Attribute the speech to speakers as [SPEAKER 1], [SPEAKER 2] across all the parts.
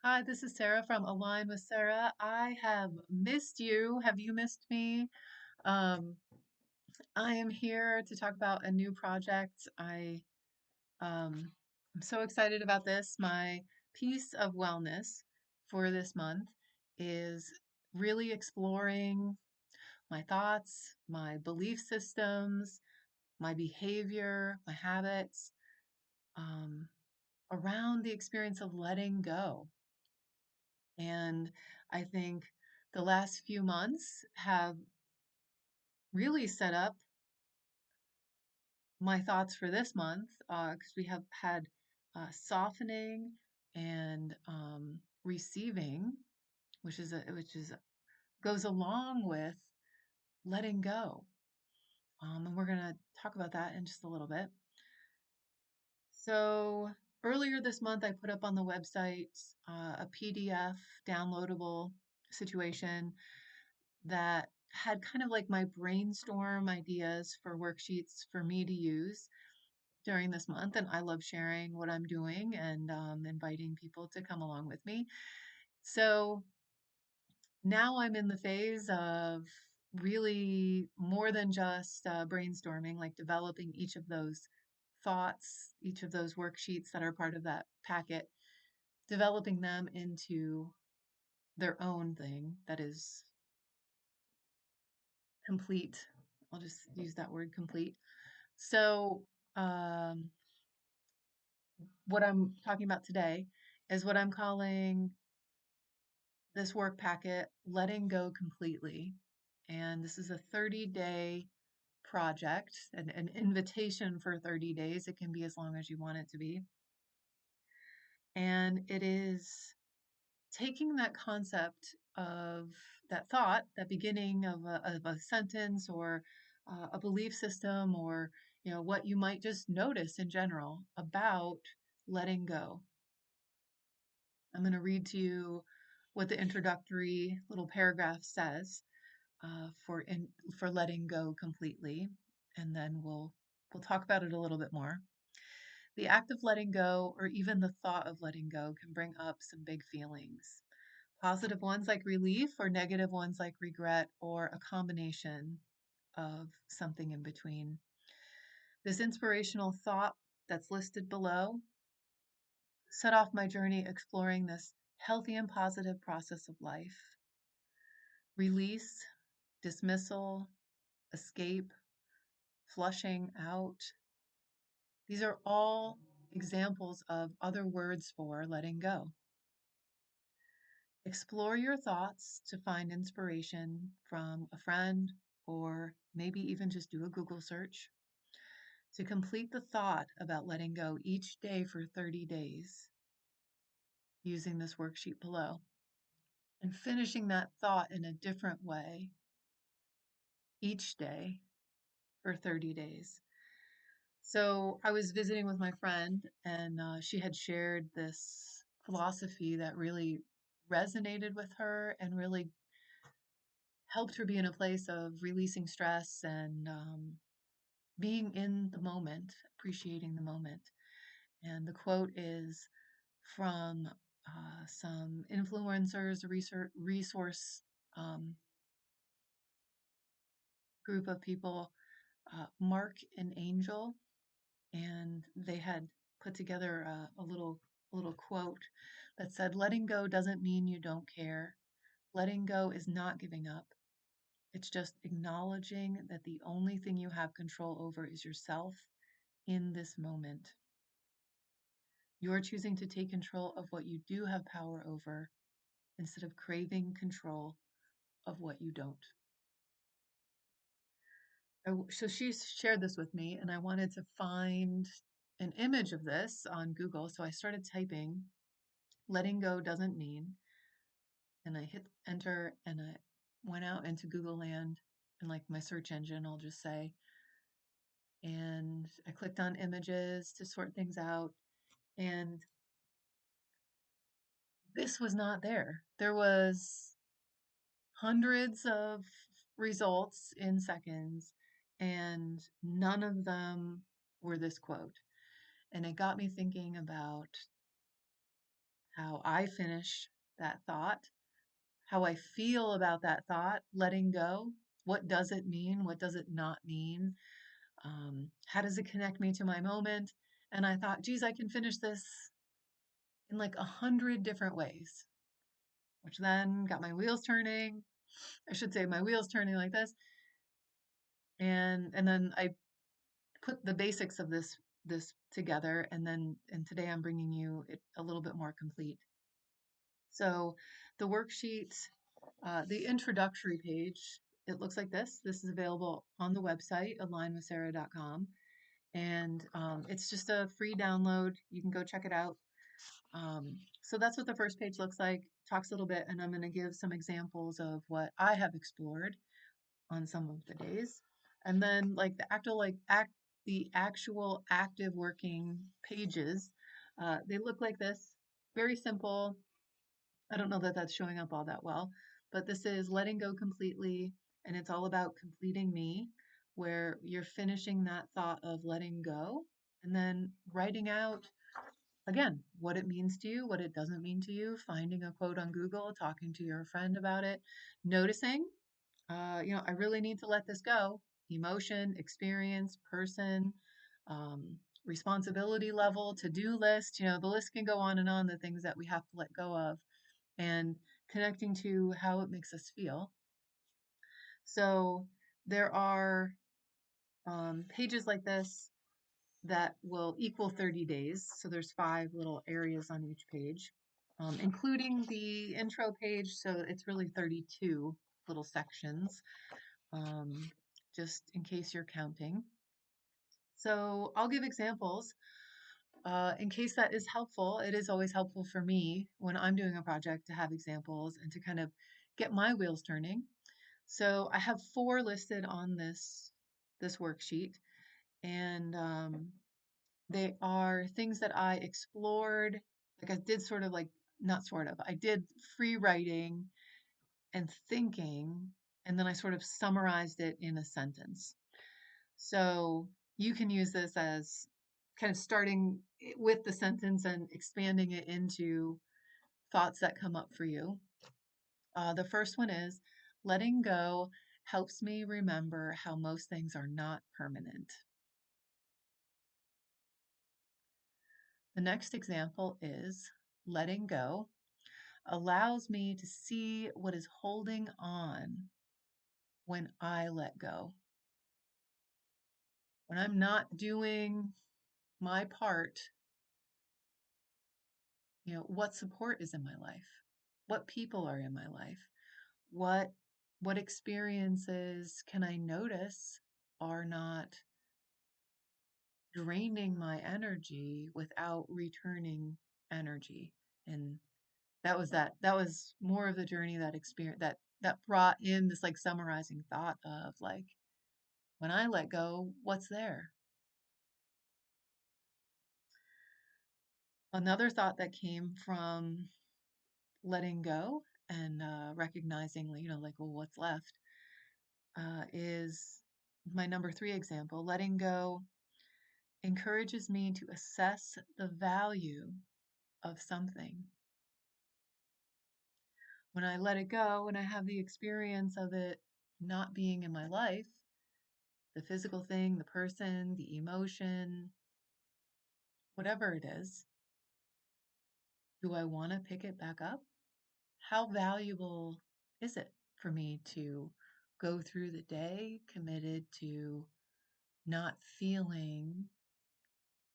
[SPEAKER 1] Hi, this is Sarah from Align with Sarah. I have missed you. Have you missed me? Um, I am here to talk about a new project. I'm so excited about this. My piece of wellness for this month is really exploring my thoughts, my belief systems, my behavior, my habits, um, around the experience of letting go. And I think the last few months have really set up my thoughts for this month because we have had softening and receiving, which is goes along with letting go. And we're gonna talk about that in just a little bit. So earlier this month, I put up on the website a PDF downloadable situation that had kind of like my brainstorm ideas for worksheets for me to use during this month. And I love sharing what I'm doing and inviting people to come along with me. So now I'm in the phase of really more than just brainstorming, like developing each of those thoughts, each of those worksheets that are part of that packet, developing them into their own thing that is complete. I'll just use that word complete. So, um, what I'm talking about today is what I'm calling this work packet, letting go completely. And this is a 30-day project, an invitation for 30 days. It can be as long as you want it to be. And it is taking that concept of that thought, that beginning of a sentence or a belief system or what you might just notice in general about letting go. I'm going to read to you what the introductory little paragraph says for letting go completely, and then we'll talk about it a little bit more. The act of letting go, or even the thought of letting go, can bring up some big feelings. Positive ones like relief, or negative ones like regret, or a combination of something in between. This inspirational thought that's listed below set off my journey exploring this healthy and positive process of life. Release, dismissal, escape, flushing out. These are all examples of other words for letting go. Explore your thoughts to find inspiration from a friend, or maybe even just do a Google search. To complete the thought about letting go each day for 30 days using this worksheet below, and finishing that thought in a different way each day for 30 days. So I was visiting with my friend, and she had shared this philosophy that really resonated with her and really helped her be in a place of releasing stress and being in the moment, appreciating the moment. And the quote is from some influencers, resource um, group of people, Mark and Angel, and they had put together a little quote that said, "Letting go doesn't mean you don't care. Letting go is not giving up. It's just acknowledging that the only thing you have control over is yourself in this moment. You're choosing to take control of what you do have power over instead of craving control of what you don't." So she shared this with me, and I wanted to find an image of this on Google. So I started typing, letting go doesn't mean, and I hit enter, and I went out into Google Land and like my search engine, I'll just say, and I clicked on images to sort things out, and this was not there. There was hundreds of results in seconds, and none of them were this quote. And it got me thinking about how I finish that thought, how I feel about that thought, letting go. What does it mean? What does it not mean? How does it connect me to my moment? And I thought, geez, I can finish this in like 100 different ways, which then got my wheels turning. I should say my wheels turning like this. And then I put the basics of this together, and today I'm bringing you it a little bit more complete. So the worksheet, the introductory page, it looks like this. This is available on the website, alignwithsarah.com. And it's just a free download. You can go check it out. So that's what the first page looks like. Talks a little bit, and I'm going to give some examples of what I have explored on some of the days. And then like the actual active working pages, they look like this. Very simple. I don't know that that's showing up all that well, but this is letting go completely, and it's all about completing me, where you're finishing that thought of letting go and then writing out again what it means to you, what it doesn't mean to you, finding a quote on Google, talking to your friend about it, noticing, I really need to let this go. Emotion, experience, person, responsibility level, to-do list, the list can go on and on, the things that we have to let go of, and connecting to how it makes us feel. So there are pages like this that will equal 30 days. So there's 5 little areas on each page, including the intro page. So it's really 32 little sections, um, just in case you're counting. So I'll give examples in case that is helpful. It is always helpful for me when I'm doing a project to have examples and to kind of get my wheels turning. So I have 4 listed on this worksheet, and they are things that I explored. Like I did sort of like, not sort of, I did free writing and thinking, and then I sort of summarized it in a sentence. So you can use this as kind of starting with the sentence and expanding it into thoughts that come up for you. The first one is letting go helps me remember how most things are not permanent. The next example is letting go allows me to see what is holding on when I let go. When I'm not doing my part, what support is in my life? What people are in my life? What what experiences can I notice are not draining my energy without returning energy? And that was more of the journey, that experience that brought in this like summarizing thought of like, when I let go, what's there? Another thought that came from letting go and recognizing, like, well, what's left, is my number 3 example. Letting go encourages me to assess the value of something. When I let it go and I have the experience of it not being in my life, the physical thing, the person, the emotion, whatever it is, do I want to pick it back up? How valuable is it for me to go through the day committed to not feeling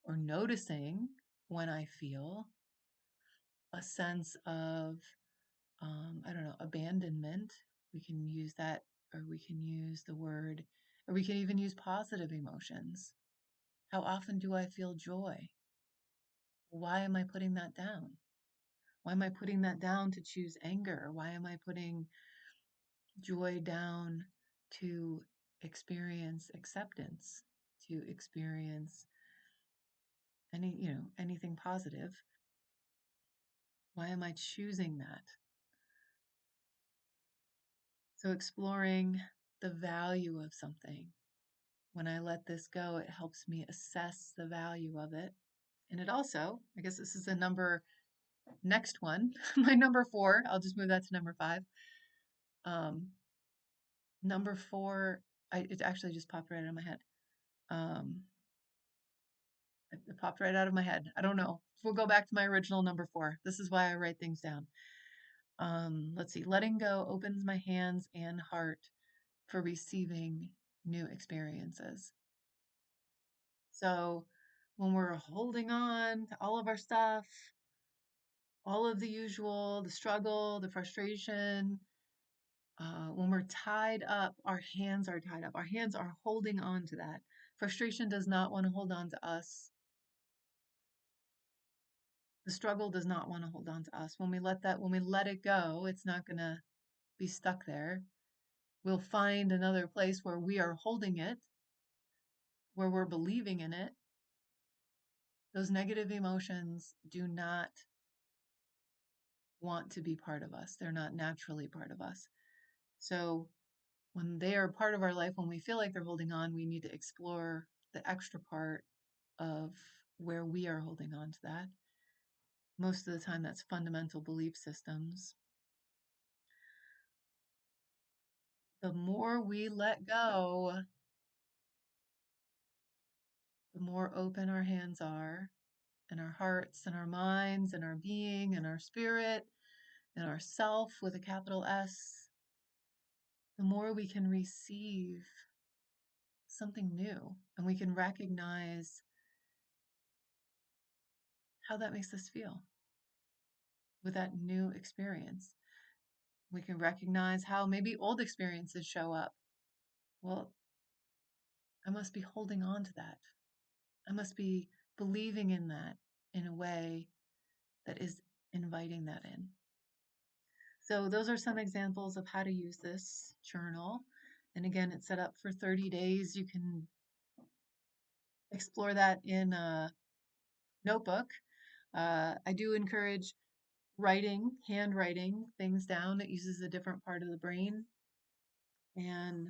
[SPEAKER 1] or noticing when I feel a sense of, I don't know, abandonment? We can use that, or we can use the word, or we can even use positive emotions. How often do I feel joy? Why am I putting that down? Why am I putting that down to choose anger? Why am I putting joy down to experience acceptance, to experience anything positive? Why am I choosing that? So exploring the value of something. When I let this go, it helps me assess the value of it. And it also, I guess this is a number Next one, my number four, I'll just move that to number five. Um, Number four, it actually just popped right out of my head. Um, it popped right out of my head. I don't know. We'll go back to my original number four. This is why I write things down. Let's see. Letting go opens my hands and heart for receiving new experiences. So when we're holding on to all of our stuff, all of the usual, the struggle, the frustration, when we're tied up, our hands are tied up. Our hands are holding on to that. Frustration does not want to hold on to us. The struggle does not want to hold on to us. When we let it go, it's not going to be stuck there. We'll find another place where we are holding it, where we're believing in it. Those negative emotions do not want to be part of us. They're not naturally part of us. So when they are part of our life, when we feel like they're holding on, we need to explore the extra part of where we are holding on to that. Most of the time, that's fundamental belief systems. The more we let go, the more open our hands are, and our hearts, and our minds, and our being, and our spirit, and our self with a capital S, the more we can receive something new, and we can recognize how that makes us feel with that new experience. We can recognize how maybe old experiences show up. Well, I must be holding on to that. I must be believing in that in a way that is inviting that in. So, those are some examples of how to use this journal. And again, it's set up for 30 days. You can explore that in a notebook. I do encourage handwriting things down. It uses a different part of the brain. And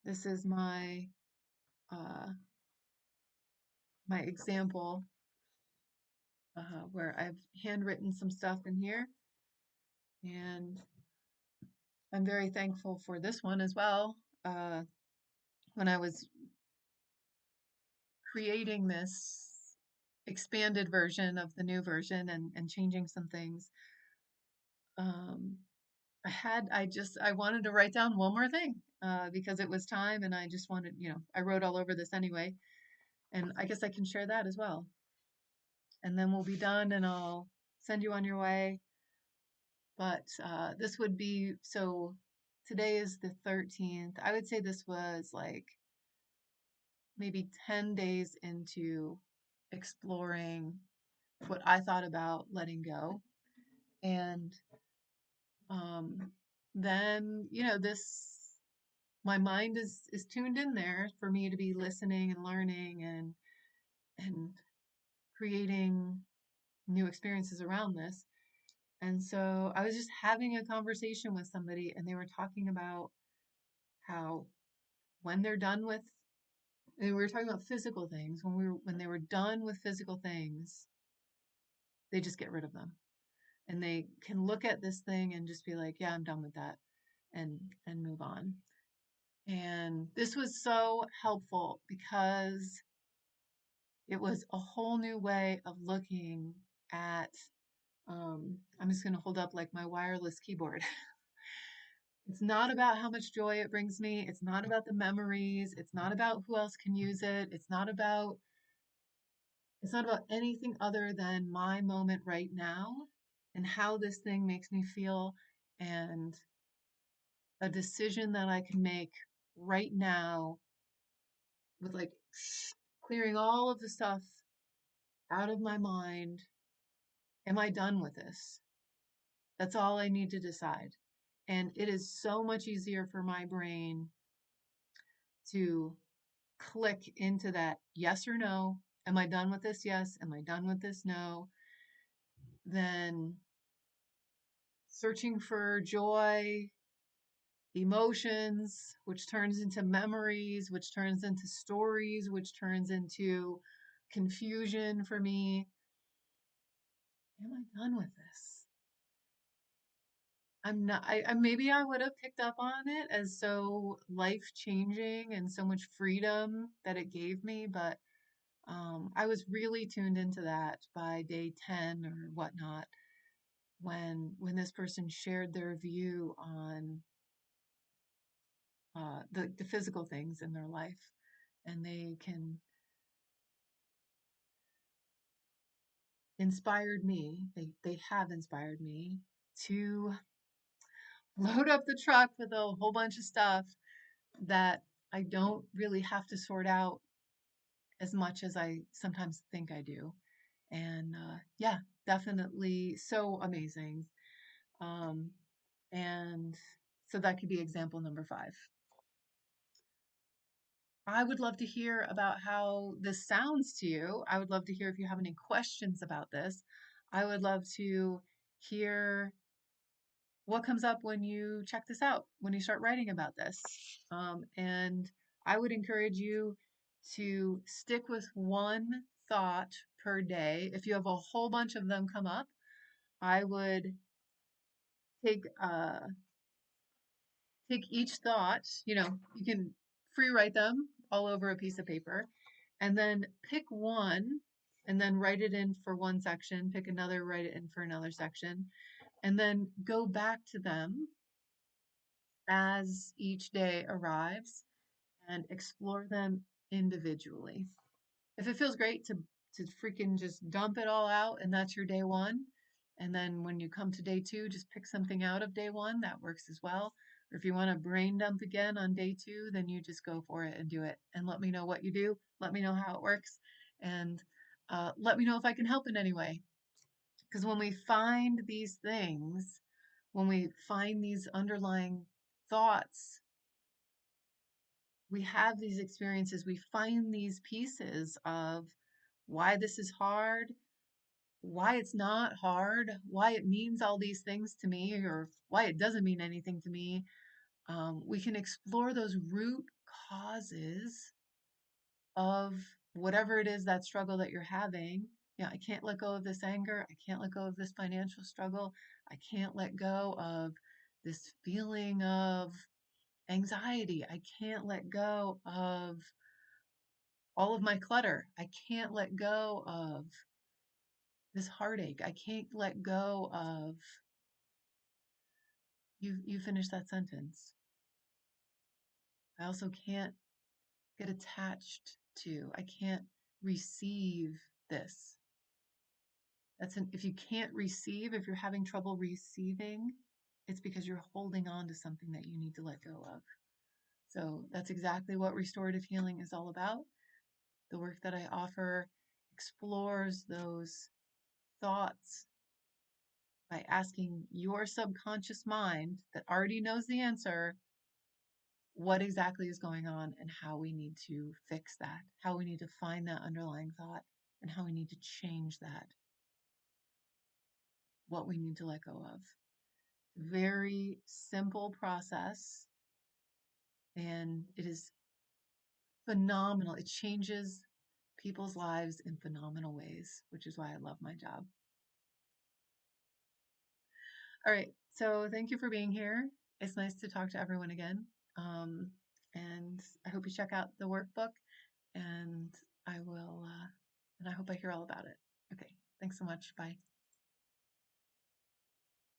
[SPEAKER 1] this is uh, my example where I've handwritten some stuff in here. And I'm very thankful for this one as well. Uh, when I was creating this expanded version of the new version and changing some things, um, I wanted to write down one more thing because it was time and I just wanted, I wrote all over this anyway. And I guess I can share that as well. And then we'll be done and I'll send you on your way. But this would be, so today is the 13th. I would say this was like maybe 10 days into exploring what I thought about letting go. And um, then, my mind is tuned in there for me to be listening and learning and creating new experiences around this. And so I was just having a conversation with somebody and they were talking about how when they're done with, and we were talking about physical things, when they were done with physical things, they just get rid of them. And they can look at this thing and just be like, yeah, I'm done with that and move on. And this was so helpful because it was a whole new way of looking at I'm just going to hold up like my wireless keyboard. It's not about how much joy it brings me. It's not about the memories. It's not about who else can use it. It's not about anything other than my moment right now and how this thing makes me feel and a decision that I can make right now with like clearing all of the stuff out of my mind. Am I done with this? That's all I need to decide. And it is so much easier for my brain to click into that yes or no. Am I done with this? Yes. Am I done with this? No. Than searching for joy, emotions, which turns into memories, which turns into stories, which turns into confusion for me. Am I done with this? I'm not, maybe I would have picked up on it as so life changing and so much freedom that it gave me, but I was really tuned into that by day 10 or whatnot when this person shared their view on the physical things in their life, and they can inspired me. They have inspired me to load up the truck with a whole bunch of stuff that I don't really have to sort out as much as I sometimes think I do. And yeah, definitely so amazing. Um, and so that could be example number 5. I would love to hear about how this sounds to you. I would love to hear if you have any questions about this. I would love to hear what comes up when you check this out, when you start writing about this. And I would encourage you to stick with one thought per day. If you have a whole bunch of them come up, I would take take each thought, you can free write them all over a piece of paper, and then pick one and then write it in for one section, pick another, write it in for another section, and then go back to them as each day arrives and explore them individually. If it feels great to freaking just dump it all out and that's your day 1, and then when you come to day 2, just pick something out of day 1, that works as well. Or if you want to brain dump again on day 2, then you just go for it and do it. And let me know what you do. Let me know how it works. And let me know if I can help in any way. Because when we find these things, when we find these underlying thoughts, we have these experiences, we find these pieces of why this is hard, why it's not hard, why it means all these things to me, or why it doesn't mean anything to me. We can explore those root causes of whatever it is, that struggle that you're having. Yeah, I can't let go of this anger. I can't let go of this financial struggle. I can't let go of this feeling of anxiety. I can't let go of all of my clutter. I can't let go of this heartache. I can't let go of you finish that sentence. I also can't get attached to. I can't receive this. If you can't receive, if you're having trouble receiving, it's because you're holding on to something that you need to let go of. So that's exactly what restorative healing is all about. The work that I offer explores those thoughts by asking your subconscious mind that already knows the answer what exactly is going on and how we need to fix that, how we need to find that underlying thought, and how we need to change that, what we need to let go of. Very simple process, and it is phenomenal. It changes people's lives in phenomenal ways, which is why I love my job. All right, so thank you for being here. It's nice to talk to everyone again. Um, and I hope you check out the workbook, and I will, and I hope I hear all about it. Okay, thanks so much. Bye.